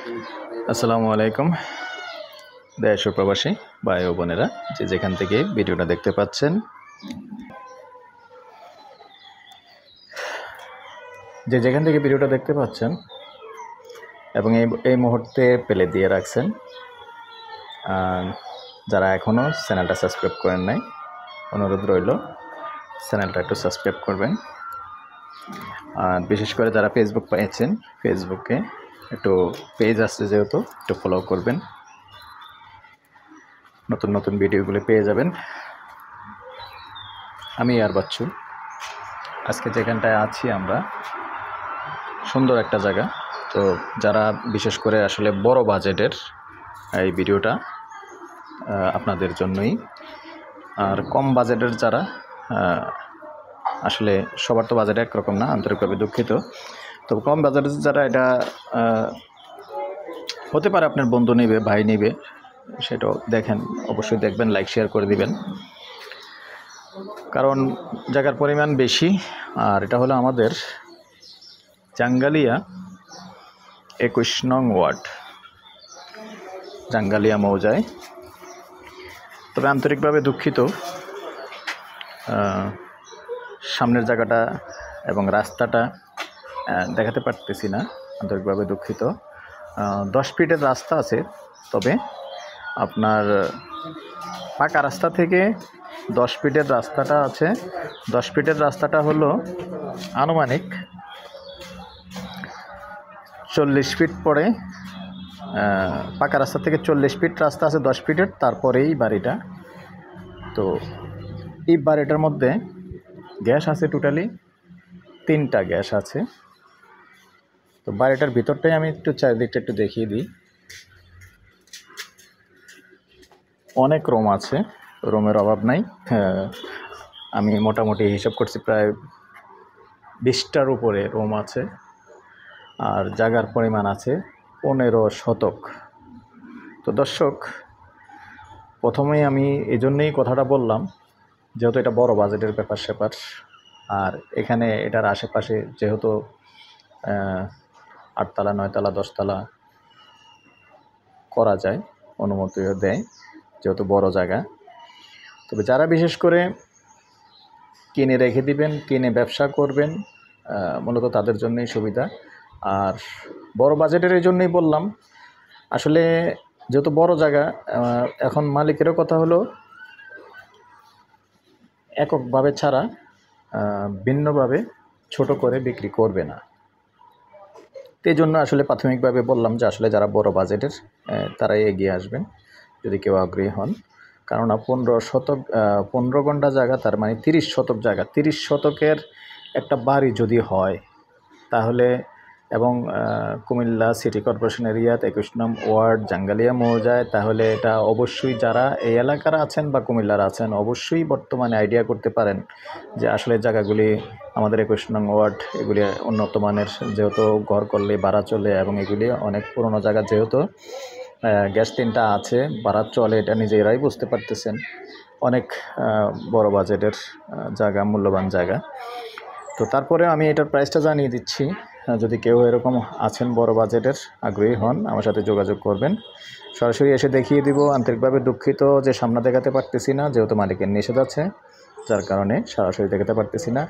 আসসালামু আলাইকুম দেশ ও প্রবাসী ভাই ও বোনেরা, যেখান থেকে ভিডিওটা দেখতে পাচ্ছেন, যেখান থেকে ভিডিওটা দেখতে পাচ্ছেন এবং এই মুহূর্তে প্লে দিয়ে রাখছেন, যারা এখনও চ্যানেলটা সাবস্ক্রাইব করেন নাই, অনুরোধ রইল চ্যানেলটা একটু সাবস্ক্রাইব করবেন। আর বিশেষ করে যারা ফেসবুক পেয়েছেন, ফেসবুকে একটু পেজ আসছে যেহেতু একটু ফলো করবেন, নতুন নতুন ভিডিওগুলো পেয়ে যাবেন। আমি আর বাচ্চু আজকে যেখানটায় আছি আমরা, সুন্দর একটা জায়গা। তো যারা বিশেষ করে আসলে বড় বাজেটের, এই ভিডিওটা আপনাদের জন্যই। আর কম বাজেটের যারা, আসলে সবার তো বাজেট একরকম না, আন্তরিকভাবে দুঃখিত। তো কম বাজেটের যারা, এটা হতে পারে আপনার বন্ধু নেবে, ভাই নেবে, সেটাও দেখেন, অবশ্যই দেখবেন, লাইক শেয়ার করে দিবেন, কারণ জায়গার পরিমাণ বেশি। আর এটা হলো আমাদের জাঙ্গালিয়া 21 নং ওয়ার্ড, জাঙ্গালিয়া মৌজায়। তবে আন্তরিকভাবে দুঃখিত, সামনের জায়গাটা এবং রাস্তাটা দেখাতে পারতেছি না, আন্তরিকভাবে দুঃখিত। 10 ফিটের রাস্তা আছে, তবে আপনার পাকা রাস্তা থেকে 10 ফিটের রাস্তাটা আছে। 10 ফিটের রাস্তাটা হলো আনুমানিক 40 ফিট পরে, পাকা রাস্তা থেকে 40 ফিট রাস্তা আছে 10 ফিটের, তারপরেই বাড়িটা। তো এই বাড়িটার মধ্যে গ্যাস আছে টোটালি 3টা গ্যাস আছে। তো বাড়িটার ভিতরটাই আমি একটু চারিদিকটা একটু দেখিয়ে দিই। অনেক রুম আছে, রুমের অভাব নাই। আমি মোটামুটি হিসাব করছি, প্রায় 20টার উপরে রুম আছে। আর জায়গার পরিমাণ আছে 15 শতক। তো দর্শক, প্রথমেই আমি এই জন্যেই কথাটা বললাম, যেহেতু এটা বড় বাজেটের ব্যাপার স্যাপার। আর এখানে এটার আশেপাশে যেহেতু 8তলা 9তলা 10তলা করা যায়, অনুমতিও দেয়, যেহেতু বড় জায়গা। তবে যারা বিশেষ করে কিনে রেখে দিবেন, কিনে ব্যবসা করবেন, মূলত তাদের জন্যই সুবিধা। আর বড় বাজেটের এই জন্যই বললাম, আসলে যেহেতু বড় জায়গা, এখন মালিকেরও কথা হলো এককভাবে ছাড়া ভিন্নভাবে ছোট করে বিক্রি করবে না। এই জন্য আসলে প্রাথমিকভাবে বললাম যে আসলে যারা বড় বাজেটের, তারাই এগিয়ে আসবেন যদি কেউ আগ্রহী হন। কেননা 15 ঘন্টা জায়গা, তার মানে 30 শতক জায়গা। 30 শতকের একটা বাড়ি যদি হয় তাহলে, এবং কুমিল্লা সিটি কর্পোরেশন এরিয়াতে 21 নং ওয়ার্ড জাঙ্গালিয়া মৌজায়, তাহলে এটা অবশ্যই যারা এই এলাকার আছেন বা কুমিল্লার আছেন, অবশ্যই বর্তমানে আইডিয়া করতে পারেন যে আসলে জায়গাগুলি আমাদের 21 নং ওয়ার্ড, এগুলি উন্নত মানের, যেহেতু ঘর করলে ভাড়া চলে, এবং এগুলি অনেক পুরনো জায়গা, যেহেতু গ্যাস 3টা আছে, ভাড়া চলে, এটা নিজেরাই বুঝতে পারতেছেন। অনেক বড় বাজেটের জায়গা, মূল্যবান জায়গা। তো তারপরে আমি এটার প্রাইসটা জানিয়ে দিচ্ছি। যদি কেউ এরকম আছেন বড় বাজেটের, আগ্রহী হন, আমার সাথে যোগাযোগ করবেন, সরাসরি এসে দেখিয়ে দিব। আন্তরিকভাবে দুঃখিত যে সামনে দেখাতে পারতেছি না, যেহেতু মালিকের নিষেধ আছে, যার কারণে সরাসরি দেখাতে পারতেছি না।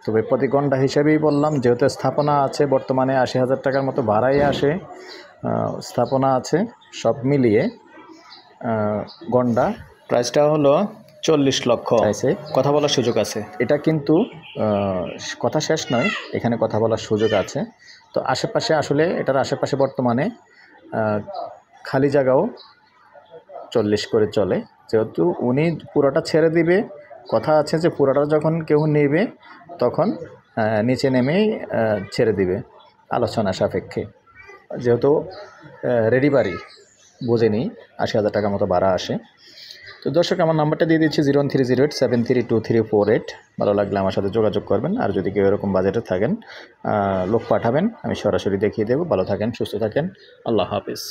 তবে প্রতি ঘন্টা হিসেবেই বললাম, যেহেতু স্থাপনা আছে, বর্তমানে 80,000 টাকার মতো ভাড়াই আসে, স্থাপনা আছে, সব মিলিয়ে গন্ডা প্রাইসটা হলো 40 লক্ষ। কথা বলার সুযোগ আছে, এটা কিন্তু কথা শেষ নয়, এখানে কথা বলার সুযোগ আছে। তো আশেপাশে, আসলে এটার আশেপাশে বর্তমানে খালি জায়গাও 40 করে চলে, যেহেতু উনি পুরোটা ছেড়ে দিবে। কথা আছে যে পুরোটা যখন কেউ নেবে তখন নিচে নেমেই ছেড়ে দিবে, আলোচনা সাপেক্ষে। যেহেতু রেডি বাড়ি, বুঝে নিই 80,000 টাকার মতো ভাড়া আসে। তো দর্শক, আমার নাম্বারটা দিয়ে দিচ্ছি 01308732348। ভালো লাগলে আমার সাথে যোগাযোগ করবেন। আর যদি কেউ এরকম বাজেটে থাকেন, লোক পাঠাবেন, আমি সরাসরি দেখিয়ে দেবো। ভালো থাকেন, সুস্থ থাকেন, আল্লাহ হাফিজ।